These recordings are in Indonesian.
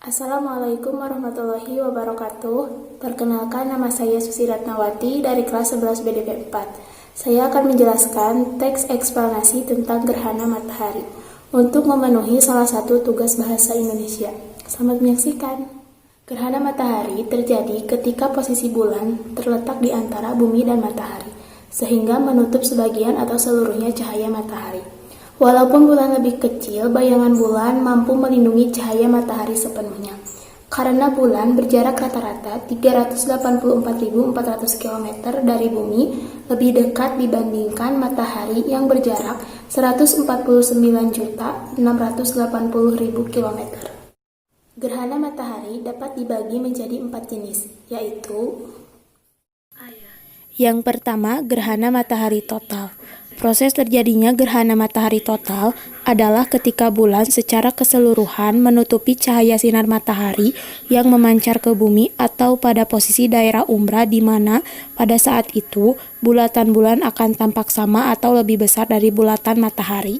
Assalamualaikum warahmatullahi wabarakatuh. Perkenalkan, nama saya Susi Ratnawati dari kelas 11 BDP 4. Saya akan menjelaskan teks eksplanasi tentang gerhana matahari untuk memenuhi salah satu tugas bahasa Indonesia. Selamat menyaksikan. Gerhana matahari terjadi ketika posisi bulan terletak di antara bumi dan matahari, sehingga menutup sebagian atau seluruhnya cahaya matahari. Walaupun bulan lebih kecil, bayangan bulan mampu melindungi cahaya matahari sepenuhnya. Karena bulan berjarak rata-rata 384.400 km dari bumi, lebih dekat dibandingkan matahari yang berjarak 149.680.000 km. Gerhana matahari dapat dibagi menjadi 4 jenis, yaitu: yang pertama, gerhana matahari total. Proses terjadinya gerhana matahari total adalah ketika bulan secara keseluruhan menutupi cahaya sinar matahari yang memancar ke bumi atau pada posisi daerah umbra di mana pada saat itu bulatan bulan akan tampak sama atau lebih besar dari bulatan matahari.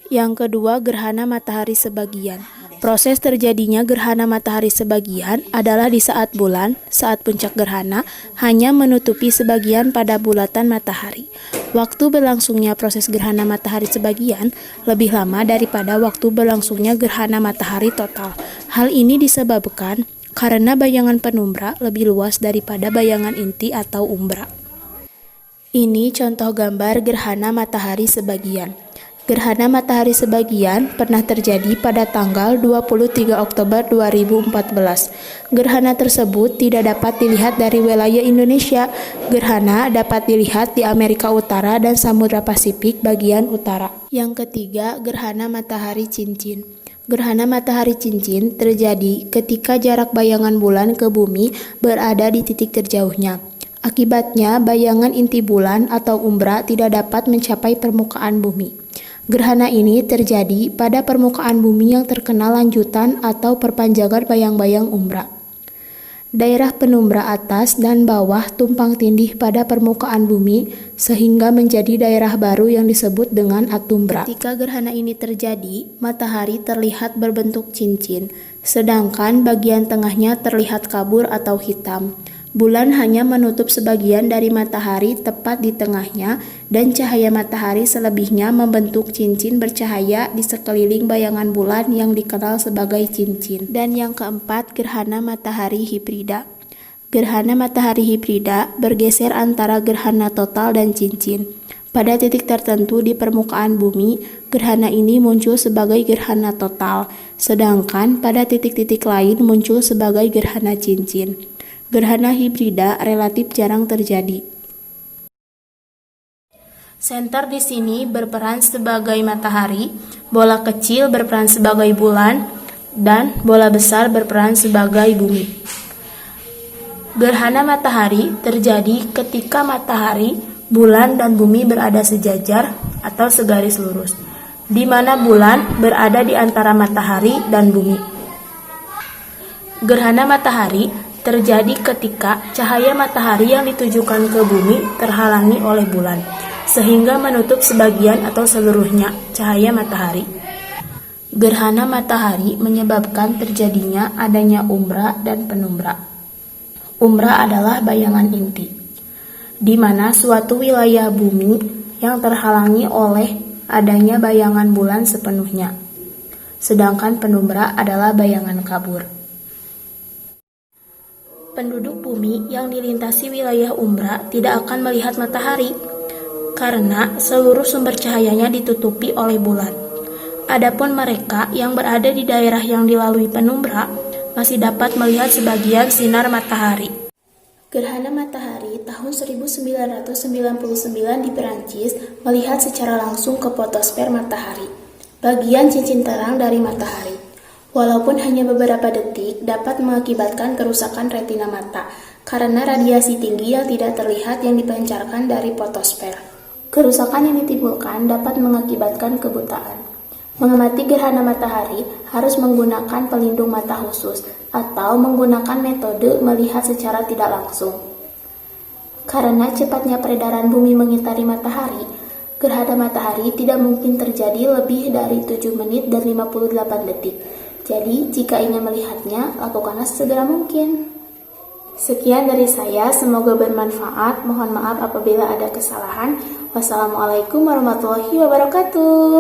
Yang kedua, gerhana matahari sebagian. Proses terjadinya gerhana matahari sebagian adalah di saat bulan, saat puncak gerhana, hanya menutupi sebagian pada bulatan matahari. Waktu berlangsungnya proses gerhana matahari sebagian lebih lama daripada waktu berlangsungnya gerhana matahari total. Hal ini disebabkan karena bayangan penumbra lebih luas daripada bayangan inti atau umbra. Ini contoh gambar gerhana matahari sebagian. Gerhana matahari sebagian pernah terjadi pada tanggal 23 Oktober 2014. Gerhana tersebut tidak dapat dilihat dari wilayah Indonesia. Gerhana dapat dilihat di Amerika Utara dan Samudra Pasifik bagian utara. Yang ketiga, gerhana matahari cincin. Gerhana matahari cincin terjadi ketika jarak bayangan bulan ke bumi berada di titik terjauhnya. Akibatnya, bayangan inti bulan atau umbra tidak dapat mencapai permukaan bumi. Gerhana ini terjadi pada permukaan bumi yang terkena lanjutan atau perpanjangan bayang-bayang umbra. Daerah penumbra atas dan bawah tumpang tindih pada permukaan bumi sehingga menjadi daerah baru yang disebut dengan atumbra. Ketika gerhana ini terjadi, matahari terlihat berbentuk cincin, sedangkan bagian tengahnya terlihat kabur atau hitam. Bulan hanya menutup sebagian dari matahari tepat di tengahnya, dan cahaya matahari selebihnya membentuk cincin bercahaya di sekeliling bayangan bulan yang dikenal sebagai cincin. Dan yang keempat, gerhana matahari hibrida. Gerhana matahari hibrida bergeser antara gerhana total dan cincin. Pada titik tertentu di permukaan bumi, gerhana ini muncul sebagai gerhana total, sedangkan pada titik-titik lain muncul sebagai gerhana cincin. Gerhana hibrida relatif jarang terjadi. Senter di sini berperan sebagai matahari, bola kecil berperan sebagai bulan, dan bola besar berperan sebagai bumi. Gerhana matahari terjadi ketika matahari, bulan, dan bumi berada sejajar atau segaris lurus, di mana bulan berada di antara matahari dan bumi. Gerhana matahari terjadi ketika cahaya matahari yang ditujukan ke bumi terhalangi oleh bulan, sehingga menutup sebagian atau seluruhnya cahaya matahari. Gerhana matahari menyebabkan terjadinya adanya umbra dan penumbra. Umbra adalah bayangan inti, di mana suatu wilayah bumi yang terhalangi oleh adanya bayangan bulan sepenuhnya, sedangkan penumbra adalah bayangan kabur. Penduduk bumi yang dilintasi wilayah umbra tidak akan melihat matahari karena seluruh sumber cahayanya ditutupi oleh bulan. Adapun mereka yang berada di daerah yang dilalui penumbra masih dapat melihat sebagian sinar matahari. Gerhana matahari tahun 1999 di Perancis melihat secara langsung ke fotosfer matahari, bagian cincin terang dari matahari. Walaupun hanya beberapa detik, dapat mengakibatkan kerusakan retina mata karena radiasi tinggi yang tidak terlihat yang dipancarkan dari fotosfer. Kerusakan yang ditimbulkan dapat mengakibatkan kebutaan. Mengamati gerhana matahari harus menggunakan pelindung mata khusus atau menggunakan metode melihat secara tidak langsung. Karena cepatnya peredaran bumi mengitari matahari, Gerhana matahari tidak mungkin terjadi lebih dari 7 menit dan 58 detik. Jadi, jika ingin melihatnya, lakukanlah sesegera mungkin. Sekian dari saya, semoga bermanfaat. Mohon maaf apabila ada kesalahan. Wassalamualaikum warahmatullahi wabarakatuh.